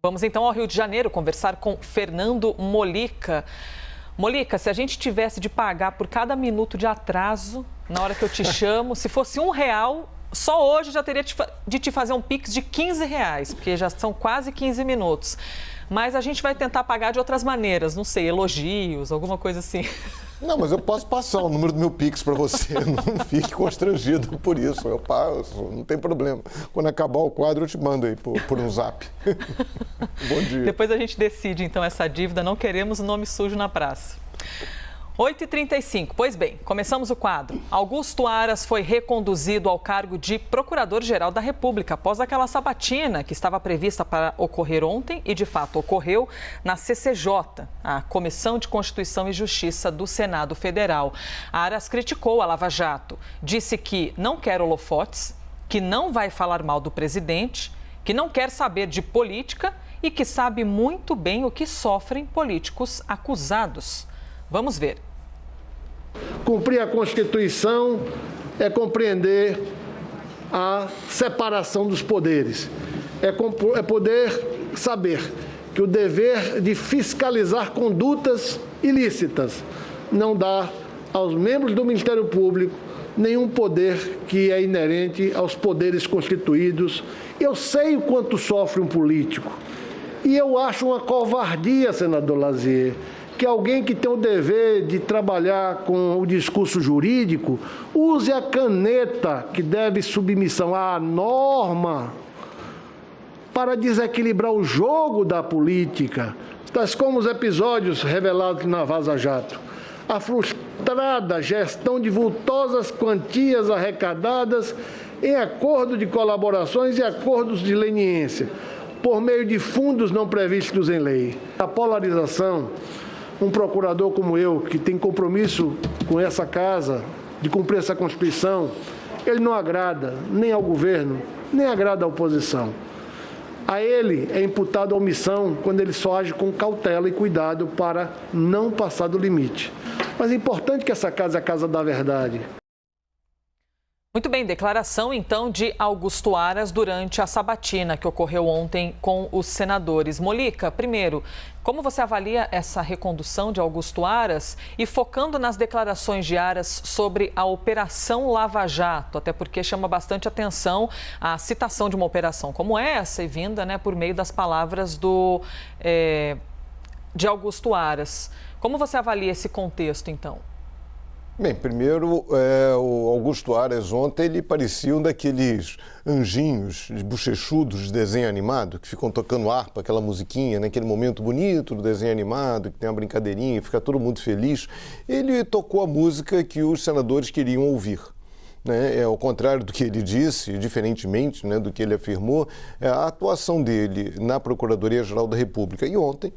Vamos então ao Rio de Janeiro conversar com Fernando Molica. Molica, se a gente tivesse de pagar por cada minuto de atraso na hora que eu te chamo, se fosse R$1, só hoje já teria de te fazer um Pix de R$15, porque já são quase 15 minutos. Mas a gente vai tentar pagar de outras maneiras, não sei, elogios, alguma coisa assim. Não, mas eu posso passar o número do meu Pix para você, não fique constrangido por isso, eu passo, não tem problema. Quando acabar o quadro eu te mando aí por um zap. Bom dia. Depois a gente decide então essa dívida, não queremos nome sujo na praça. 8h35. Pois bem, começamos o quadro. Augusto Aras foi reconduzido ao cargo de Procurador-Geral da República após aquela sabatina que estava prevista para ocorrer ontem e, de fato, ocorreu na CCJ, a Comissão de Constituição e Justiça do Senado Federal. Aras criticou a Lava Jato, disse que não quer holofotes, que não vai falar mal do presidente, que não quer saber de política e que sabe muito bem o que sofrem políticos acusados. Vamos ver. Cumprir a Constituição é compreender a separação dos poderes. É poder saber que o dever de fiscalizar condutas ilícitas não dá aos membros do Ministério Público nenhum poder que é inerente aos poderes constituídos. Eu sei o quanto sofre um político e eu acho uma covardia, senador Lazier, que alguém que tem o dever de trabalhar com o discurso jurídico use a caneta que deve submissão à norma para desequilibrar o jogo da política, tais como os episódios revelados na Vaza Jato, a frustrada gestão de vultosas quantias arrecadadas em acordo de colaborações e acordos de leniência, por meio de fundos não previstos em lei. A polarização. Um procurador como eu, que tem compromisso com essa casa, de cumprir essa Constituição, ele não agrada nem ao governo, nem agrada à oposição. A ele é imputado a omissão quando ele só age com cautela e cuidado para não passar do limite. Mas é importante que essa casa é a casa da verdade. Muito bem, declaração então de Augusto Aras durante a sabatina que ocorreu ontem com os senadores. Molica, primeiro, como você avalia essa recondução de Augusto Aras e focando nas declarações de Aras sobre a Operação Lava Jato, até porque chama bastante atenção a citação de uma operação como essa e vinda, por meio das palavras de Augusto Aras. Como você avalia esse contexto, então? Bem, primeiro, o Augusto Aras ontem, ele parecia um daqueles anjinhos bochechudos de desenho animado, que ficam tocando harpa, aquela musiquinha, naquele momento bonito do desenho animado, que tem uma brincadeirinha, fica todo mundo feliz. Ele tocou a música que os senadores queriam ouvir. Ao contrário do que ele disse, diferentemente do que ele afirmou, a atuação dele na Procuradoria-Geral da República e ontem,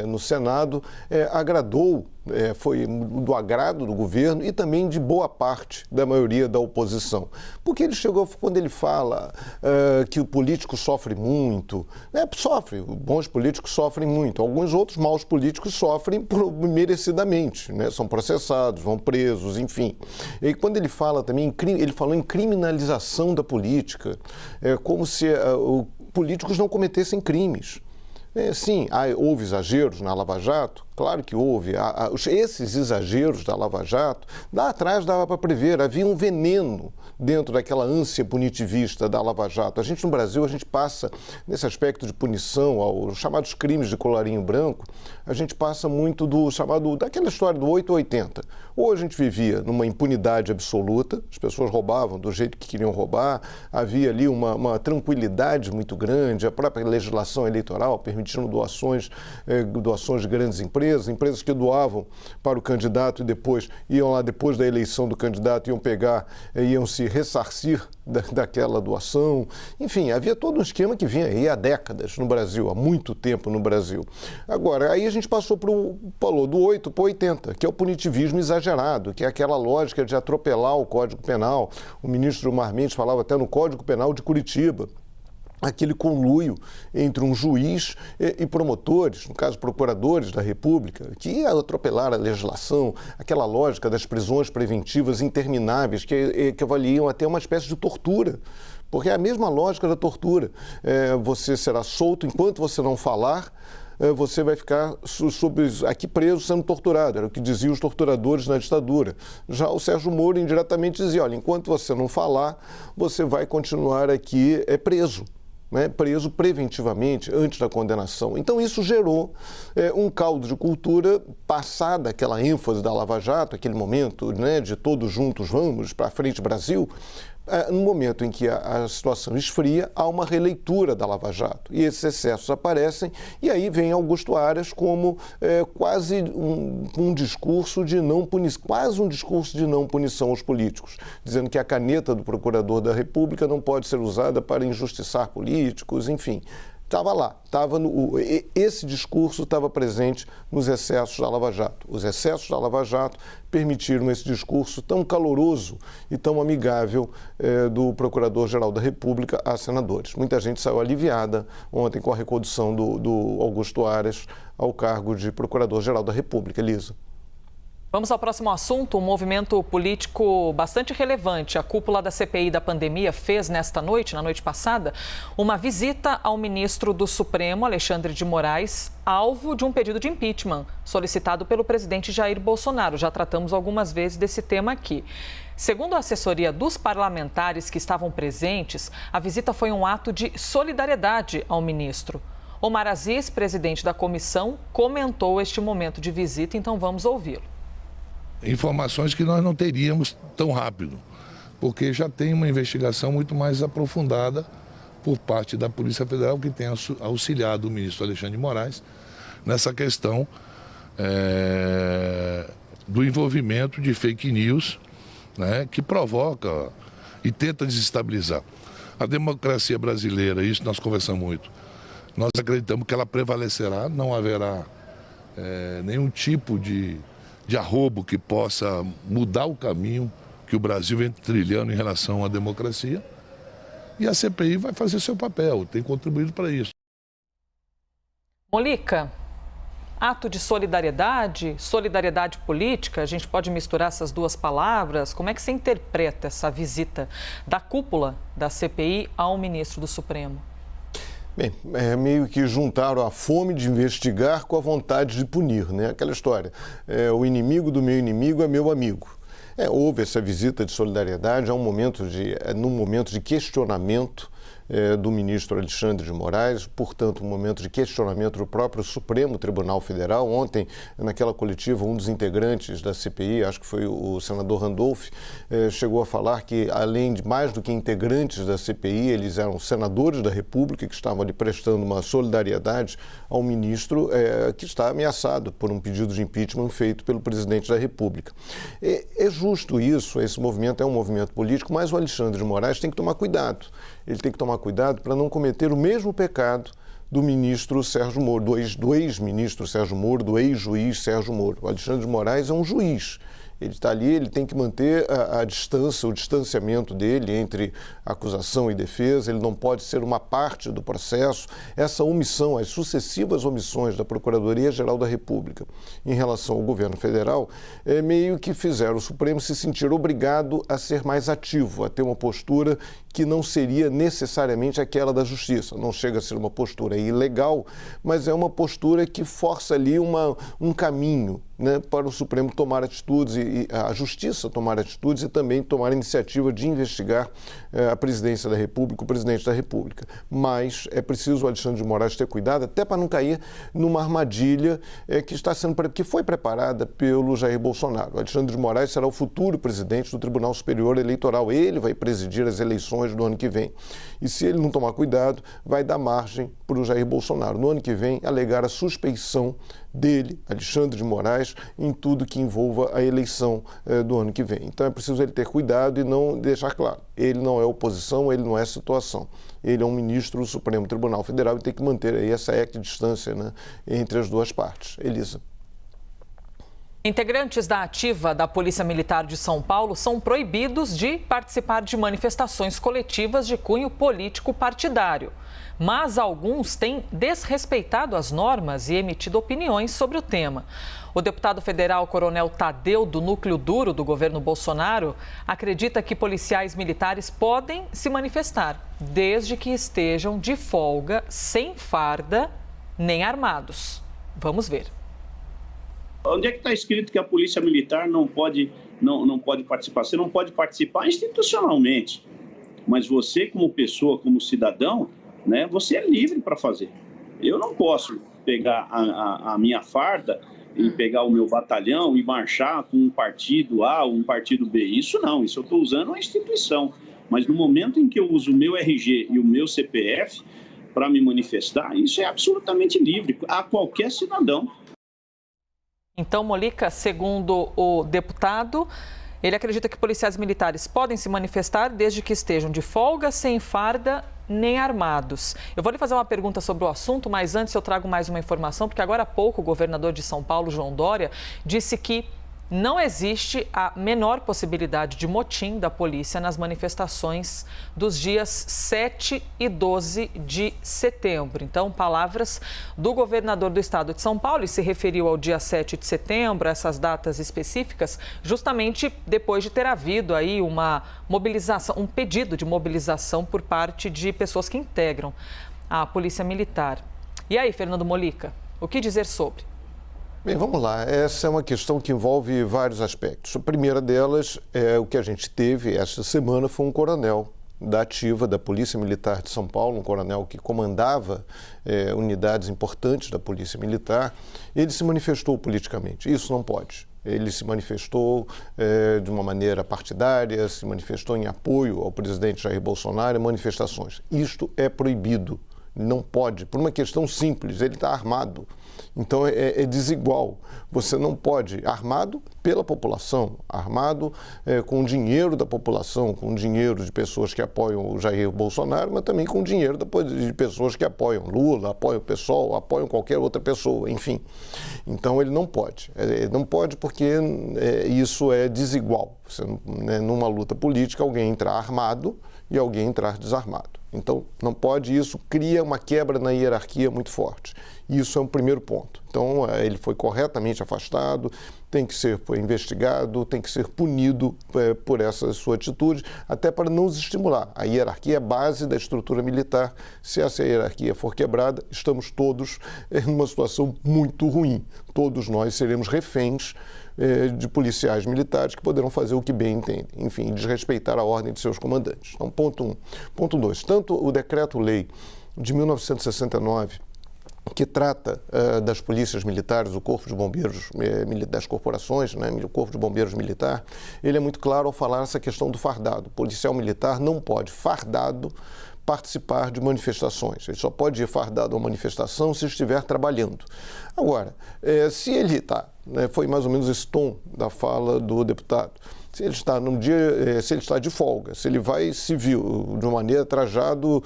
no Senado, agradou, foi do agrado do governo e também de boa parte da maioria da oposição. Porque ele chegou, quando ele fala que o político sofre muito, sofre, bons políticos sofrem muito, alguns outros maus políticos sofrem merecidamente, são processados, vão presos, enfim. E quando ele fala também, ele falou em criminalização da política, como se políticos não cometessem crimes. Sim, houve exageros na Lava Jato, claro que houve. Esses exageros da Lava Jato, lá atrás dava para prever, havia um veneno dentro daquela ânsia punitivista da Lava Jato. A gente no Brasil, a gente passa, nesse aspecto de punição, aos chamados crimes de colarinho branco, a gente passa muito daquela história do 880. Ou a gente vivia numa impunidade absoluta, as pessoas roubavam do jeito que queriam roubar, havia ali uma tranquilidade muito grande, a própria legislação eleitoral permitindo doações de grandes empresas que doavam para o candidato e depois iam lá, depois da eleição do candidato, iam se ressarcir daquela doação. Enfim, havia todo um esquema que vinha aí há décadas no Brasil, há muito tempo no Brasil. Agora, aí a gente falou do 8 para o 80, que é o punitivismo exagerado, que é aquela lógica de atropelar o Código Penal. O ministro Gilmar Mendes falava até no Código Penal de Curitiba. Aquele conluio entre um juiz e promotores, no caso procuradores da República, que ia atropelar a legislação, aquela lógica das prisões preventivas intermináveis que avaliam até uma espécie de tortura porque é a mesma lógica da tortura. Você será solto enquanto você não falar, você vai ficar aqui preso sendo torturado, era o que diziam os torturadores na ditadura. Já o Sérgio Moro indiretamente dizia, olha, enquanto você não falar, você vai continuar aqui preso. Preso preventivamente antes da condenação. Então isso gerou um caldo de cultura, passada aquela ênfase da Lava Jato, aquele momento de todos juntos vamos para frente Brasil. No momento em que a situação esfria, há uma releitura da Lava Jato e esses excessos aparecem e aí vem Augusto Aras como quase um discurso de não punição, quase um discurso de não punição aos políticos, dizendo que a caneta do Procurador da República não pode ser usada para injustiçar políticos, enfim. Estava lá, esse discurso estava presente nos excessos da Lava Jato. Os excessos da Lava Jato permitiram esse discurso tão caloroso e tão amigável do Procurador-Geral da República a senadores. Muita gente saiu aliviada ontem com a recondução do Augusto Aras ao cargo de Procurador-Geral da República. Elisa. Vamos ao próximo assunto. Um movimento político bastante relevante. A cúpula da CPI da pandemia fez na noite passada, uma visita ao ministro do Supremo, Alexandre de Moraes, alvo de um pedido de impeachment solicitado pelo presidente Jair Bolsonaro. Já tratamos algumas vezes desse tema aqui. Segundo a assessoria dos parlamentares que estavam presentes, a visita foi um ato de solidariedade ao ministro. Omar Aziz, presidente da comissão, comentou este momento de visita, então vamos ouvi-lo. Informações que nós não teríamos tão rápido, porque já tem uma investigação muito mais aprofundada por parte da Polícia Federal, que tem auxiliado o ministro Alexandre de Moraes nessa questão do envolvimento de fake news, que provoca e tenta desestabilizar. A democracia brasileira, isso nós conversamos muito, nós acreditamos que ela prevalecerá, não haverá nenhum tipo de arrobo que possa mudar o caminho que o Brasil vem trilhando em relação à democracia. E a CPI vai fazer seu papel, tem contribuído para isso. Molica, ato de solidariedade, solidariedade política, a gente pode misturar essas duas palavras. Como é que você interpreta essa visita da cúpula da CPI ao ministro do Supremo? Bem, meio que juntaram a fome de investigar com a vontade de punir, né? Aquela história, o inimigo do meu inimigo é meu amigo. Houve essa visita de solidariedade num momento de questionamento do ministro Alexandre de Moraes, portanto, um momento de questionamento do próprio Supremo Tribunal Federal. Ontem, naquela coletiva, um dos integrantes da CPI, acho que foi o senador Randolph, chegou a falar que, além de mais do que integrantes da CPI, eles eram senadores da República que estavam ali prestando uma solidariedade ao ministro que está ameaçado por um pedido de impeachment feito pelo presidente da República. É justo isso, esse movimento é um movimento político, mas o Alexandre de Moraes tem que tomar cuidado. Ele tem que tomar cuidado para não cometer o mesmo pecado do ministro Sérgio Moro, do ex-ministro Sérgio Moro, do ex-juiz Sérgio Moro. O Alexandre de Moraes é um juiz. Ele está ali, ele tem que manter a distância, o distanciamento dele entre acusação e defesa, ele não pode ser uma parte do processo. Essa omissão, as sucessivas omissões da Procuradoria-Geral da República em relação ao governo federal, meio que fizeram o Supremo se sentir obrigado a ser mais ativo, a ter uma postura que não seria necessariamente aquela da justiça. Não chega a ser uma postura ilegal, mas é uma postura que força ali um caminho, né, para o Supremo tomar atitudes e a Justiça tomar atitudes e também tomar a iniciativa de investigar a Presidência da República, o Presidente da República. Mas é preciso o Alexandre de Moraes ter cuidado, até para não cair numa armadilha que foi preparada pelo Jair Bolsonaro. O Alexandre de Moraes será o futuro presidente do Tribunal Superior Eleitoral. Ele vai presidir as eleições do ano que vem. E se ele não tomar cuidado, vai dar margem para o Jair Bolsonaro, no ano que vem, alegar a suspeição dele, Alexandre de Moraes, em tudo que envolva a eleição do ano que vem. Então é preciso ele ter cuidado e não deixar claro. Ele não é oposição, ele não é situação. Ele é um ministro do Supremo Tribunal Federal e tem que manter aí essa equidistância, né, entre as duas partes. Elisa. Integrantes da ativa da Polícia Militar de São Paulo são proibidos de participar de manifestações coletivas de cunho político partidário. Mas alguns têm desrespeitado as normas e emitido opiniões sobre o tema. O deputado federal Coronel Tadeu, do Núcleo Duro do governo Bolsonaro, acredita que policiais militares podem se manifestar, desde que estejam de folga, sem farda, nem armados. Vamos ver. Onde é que está escrito que a polícia militar não pode participar? Você não pode participar institucionalmente, mas você, como pessoa, como cidadão, né, você é livre para fazer. Eu não posso pegar a minha farda e pegar o meu batalhão e marchar com um partido A ou um partido B. Isso não, isso eu estou usando a instituição. Mas no momento em que eu uso o meu RG e o meu CPF para me manifestar, isso é absolutamente livre a qualquer cidadão. Então, Molica, segundo o deputado, ele acredita que policiais militares podem se manifestar desde que estejam de folga, sem farda, nem armados. Eu vou lhe fazer uma pergunta sobre o assunto, mas antes eu trago mais uma informação, porque agora há pouco o governador de São Paulo, João Dória, disse que não existe a menor possibilidade de motim da polícia nas manifestações dos dias 7 e 12 de setembro. Então, palavras do governador do estado de São Paulo, e se referiu ao dia 7 de setembro, essas datas específicas, justamente depois de ter havido aí uma mobilização, um pedido de mobilização por parte de pessoas que integram a Polícia Militar. E aí, Fernando Molica, o que dizer sobre? Bem, vamos lá. Essa é uma questão que envolve vários aspectos. A primeira delas é o que a gente teve esta semana, foi um coronel da ativa da Polícia Militar de São Paulo, um coronel que comandava unidades importantes da Polícia Militar. Ele se manifestou politicamente. Isso não pode. Ele se manifestou de uma maneira partidária, se manifestou em apoio ao presidente Jair Bolsonaro em manifestações. Isto é proibido. Não pode, por uma questão simples, ele está armado. Então é desigual. Você não pode, armado pela população, armado com o dinheiro da população, com o dinheiro de pessoas que apoiam o Jair Bolsonaro, mas também com o dinheiro de pessoas que apoiam Lula, apoiam o PSOL, apoiam qualquer outra pessoa, enfim. Então ele não pode. Não pode porque isso é desigual. Você, numa luta política, alguém entrar armado e alguém entrar desarmado. Então, não pode, isso cria uma quebra na hierarquia muito forte. Isso é um primeiro ponto. Então, ele foi corretamente afastado, tem que ser investigado, tem que ser punido por essa sua atitude, até para não os estimular. A hierarquia é a base da estrutura militar. Se essa hierarquia for quebrada, estamos todos numa situação muito ruim. Todos nós seremos reféns de policiais militares que poderão fazer o que bem entendem, enfim, desrespeitar a ordem de seus comandantes. Então, ponto 1. Ponto 2. Tanto o Decreto-Lei de 1969, que trata das polícias militares, o Corpo de Bombeiros, das corporações, né, o Corpo de Bombeiros Militar, ele é muito claro ao falar essa questão do fardado. O policial militar não pode, fardado, participar de manifestações. Ele só pode ir fardado a uma manifestação se estiver trabalhando. Agora, se ele está, foi mais ou menos esse tom da fala do deputado, se ele está num dia, se ele está de folga, se ele vai civil, de uma maneira trajado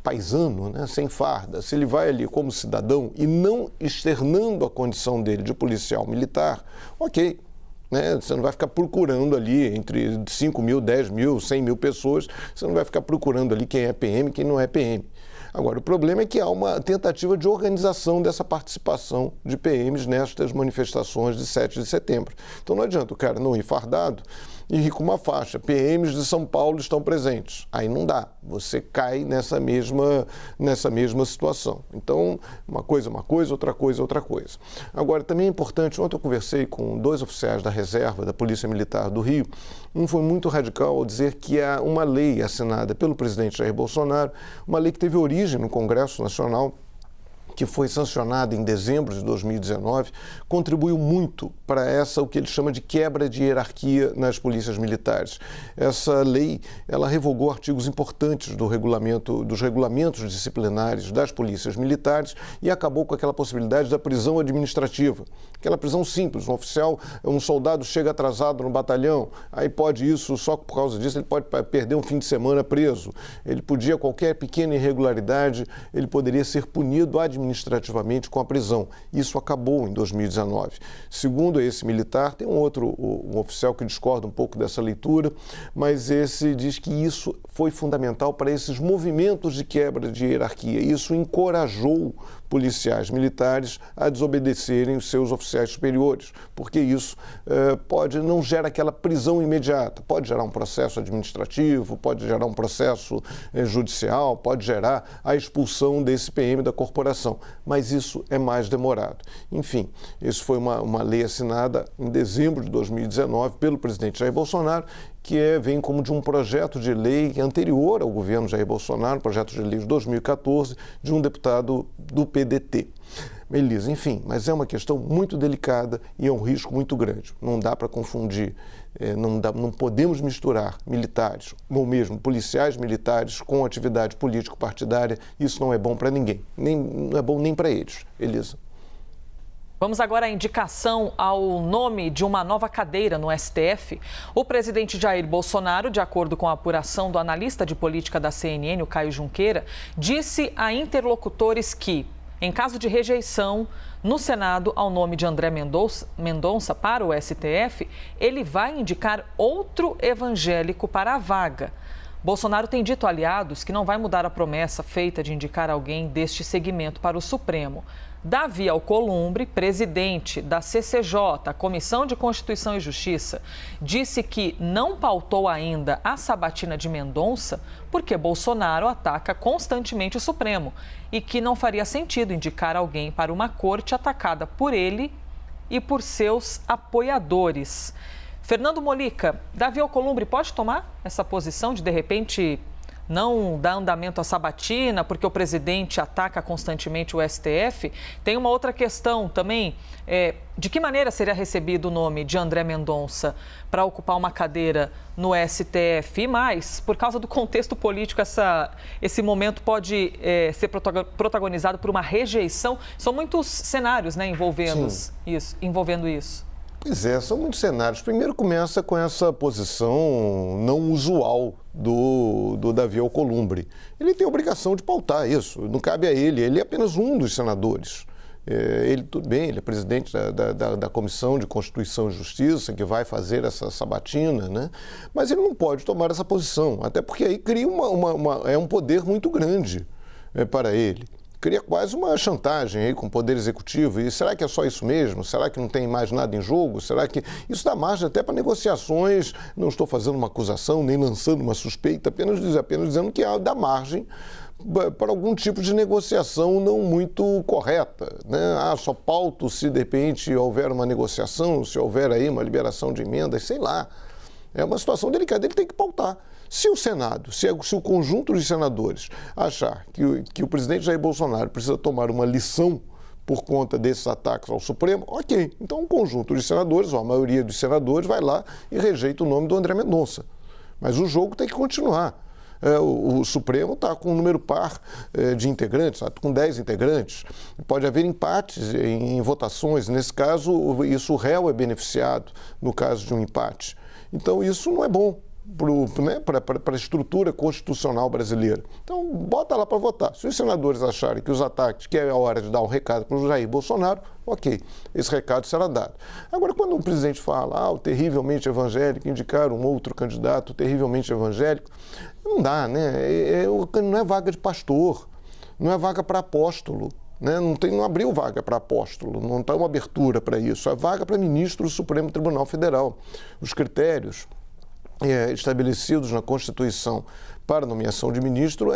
paisano, né, sem farda, se ele vai ali como cidadão e não externando a condição dele de policial militar, ok. Você não vai ficar procurando ali entre 5 mil, 10 mil, 100 mil pessoas, você não vai ficar procurando ali quem é PM e quem não é PM. Agora, o problema é que há uma tentativa de organização dessa participação de PMs nestas manifestações de 7 de setembro. Então não adianta o cara não ir fardado e ir com uma faixa. PMs de São Paulo estão presentes. Aí não dá. Você cai nessa mesma situação. Então, uma coisa, outra coisa, outra coisa. Agora, também é importante, ontem eu conversei com 2 oficiais da reserva da Polícia Militar do Rio. Um foi muito radical ao dizer que há uma lei assinada pelo presidente Jair Bolsonaro, uma lei que teve origem no Congresso Nacional, que foi sancionada em dezembro de 2019, contribuiu muito para o que ele chama de quebra de hierarquia nas polícias militares. Essa lei, ela revogou artigos importantes dos regulamentos disciplinares das polícias militares e acabou com aquela possibilidade da prisão administrativa. Aquela prisão simples, um soldado chega atrasado no batalhão, aí pode isso, só por causa disso ele pode perder um fim de semana preso. Ele podia, qualquer pequena irregularidade, ele poderia ser punido administrativamente administrativamente com a prisão. Isso acabou em 2019. Segundo esse militar, tem um oficial que discorda um pouco dessa leitura, mas esse diz que isso foi fundamental para esses movimentos de quebra de hierarquia. Isso encorajou policiais militares a desobedecerem os seus oficiais superiores, porque isso não gera aquela prisão imediata, pode gerar um processo administrativo, pode gerar um processo judicial, pode gerar a expulsão desse PM da corporação, mas isso é mais demorado. Enfim, isso foi uma lei assinada em dezembro de 2019 pelo presidente Jair Bolsonaro, que vem como de um projeto de lei anterior ao governo Jair Bolsonaro, projeto de lei de 2014, de um deputado do PDT. Melisa, enfim, mas é uma questão muito delicada e é um risco muito grande. Não dá para confundir, não podemos misturar militares, ou mesmo policiais militares, com atividade político-partidária. Isso não é bom para ninguém, não é bom nem para eles. Elisa. Vamos agora à indicação ao nome de uma nova cadeira no STF. O presidente Jair Bolsonaro, de acordo com a apuração do analista de política da CNN, o Caio Junqueira, disse a interlocutores que, em caso de rejeição no Senado ao nome de André Mendonça para o STF, ele vai indicar outro evangélico para a vaga. Bolsonaro tem dito a aliados que não vai mudar a promessa feita de indicar alguém deste segmento para o Supremo. Davi Alcolumbre, presidente da CCJ, a Comissão de Constituição e Justiça, disse que não pautou ainda a sabatina de Mendonça porque Bolsonaro ataca constantemente o Supremo e que não faria sentido indicar alguém para uma corte atacada por ele e por seus apoiadores. Fernando Molica, Davi Alcolumbre pode tomar essa posição de repente, não dar andamento à sabatina, porque o presidente ataca constantemente o STF? Tem uma outra questão também, de que maneira seria recebido o nome de André Mendonça para ocupar uma cadeira no STF? E mais, por causa do contexto político, esse momento pode ser protagonizado por uma rejeição. São muitos cenários, né, envolvendo isso. Pois é, são muitos cenários. Primeiro começa com essa posição não usual do Davi Alcolumbre. Ele tem a obrigação de pautar isso, não cabe a ele é apenas um dos senadores. Tudo bem, ele é presidente da Comissão de Constituição e Justiça, que vai fazer essa sabatina, né? Mas ele não pode tomar essa posição, até porque aí cria um poder muito grande para ele. Cria quase uma chantagem aí com o Poder Executivo. E será que é só isso mesmo? Será que não tem mais nada em jogo? Será que isso dá margem até para negociações? Não estou fazendo uma acusação, nem lançando uma suspeita, apenas dizendo que dá margem para algum tipo de negociação não muito correta, né? Só pauto se de repente houver uma negociação, se houver aí uma liberação de emendas, sei lá. É uma situação delicada, ele tem que pautar. Se o Senado, se o conjunto de senadores achar que o presidente Jair Bolsonaro precisa tomar uma lição por conta desses ataques ao Supremo, ok. Então um conjunto de senadores, ou a maioria dos senadores, vai lá e rejeita o nome do André Mendonça. Mas o jogo tem que continuar. O Supremo está com um número par de integrantes, está com 10 integrantes. Pode haver empates em votações. Nesse caso, o réu é beneficiado no caso de um empate. Então, isso não é bom para a estrutura constitucional brasileira. Então, bota lá para votar. Se os senadores acharem que os ataques, que é a hora de dar um recado para o Jair Bolsonaro, ok, esse recado será dado. Agora, quando um presidente fala, o terrivelmente evangélico, indicar um outro candidato terrivelmente evangélico, não dá, né? Não é vaga de pastor, não é vaga para apóstolo. Né? Não abriu vaga para apóstolo, não está uma abertura para isso, é vaga para ministro do Supremo Tribunal Federal. Os critérios estabelecidos na Constituição para nomeação de ministro,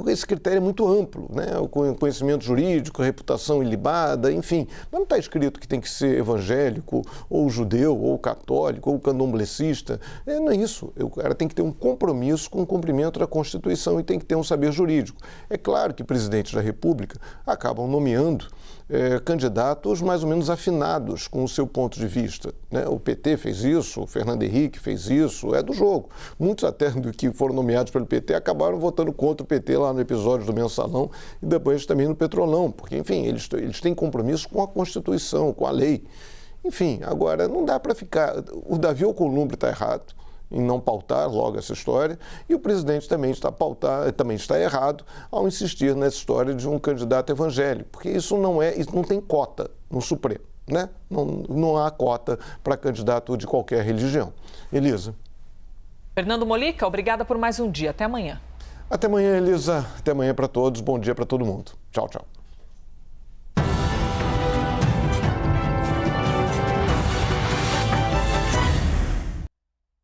esse critério é muito amplo, né? O conhecimento jurídico, a reputação ilibada, enfim. Mas não está escrito que tem que ser evangélico, ou judeu, ou católico, ou candomblessista. Não é isso. O cara tem que ter um compromisso com o cumprimento da Constituição e tem que ter um saber jurídico. É claro que presidentes da República acabam nomeando candidatos mais ou menos afinados com o seu ponto de vista, né? O PT fez isso, o Fernando Henrique fez isso, é do jogo. Muitos até do que foram nomeados pelo PT acabaram votando contra o PT lá no episódio do Mensalão e depois também no Petrolão, porque, enfim, eles têm compromisso com a Constituição, com a lei. Enfim, agora não dá para ficar... O Davi Alcolumbre está errado em não pautar logo essa história, e o presidente também está errado ao insistir nessa história de um candidato evangélico, porque isso não tem cota no Supremo, né? Não há cota para candidato de qualquer religião. Elisa. Fernando Molica, obrigada por mais um dia. Até amanhã. Até amanhã, Elisa. Até amanhã para todos. Bom dia para todo mundo. Tchau, tchau.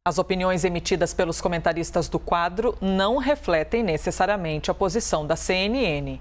As opiniões emitidas pelos comentaristas do quadro não refletem necessariamente a posição da CNN.